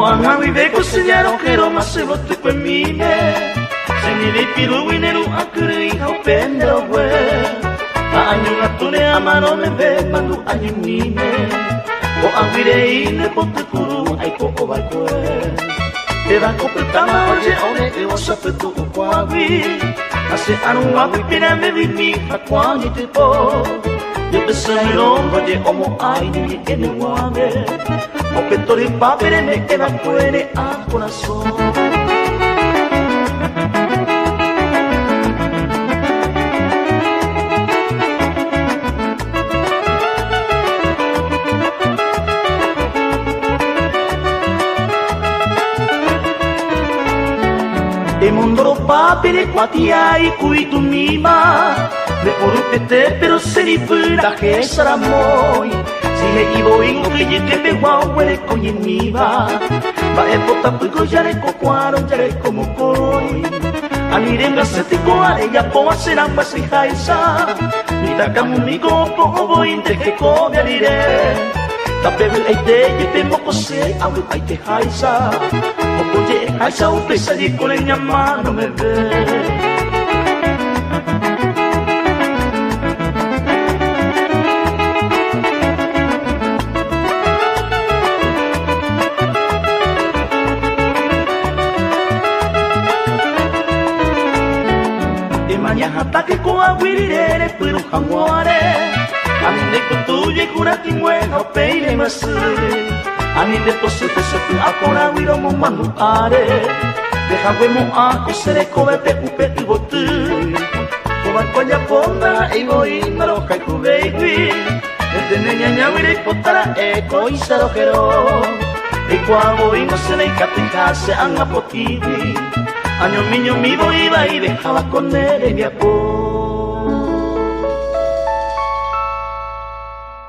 ang hawibe ko senyaro kero masebote kwe mime senire piru wineru akuri haupendo we aanyu ngatune amano mebe mandu anyu mime o awire ine pote kuru aiko obai kwe te bako pertama oje one e osape tu ukwawi ase anu wawi pina mebi mi hakwani te po yo besami longo je omo ai ni ene wame o pettori papere me que va puede a corazón. E mondoro papere quatia i cui tu mima me orupete pero se li pura che sarà moi Sile ibo ingo kiji tepe wawere konye niba Ba e pota puiko yare ko kwaro yare como koi Anirenga seti ko are ya po aseramba se haisa Nita kamu migo po obo inte ke ko biarire Tapevel eite yepe moko se awu aite haisa Moko ye haisa upe sali kole nyama no me ve hasta que coahuirire pero jaguare ani de kutuye kurati mueno peile masu ani de tose tose akora wiro mo manu are deja vemo a kosere kobete upe ibotu koba konya ponda e goi maro kai ku baby de nenya nyawire potara e koisaro kero e kwabo ingo se le katikase anga potivi Año miño mi iba y dejaba con él en mi apoyo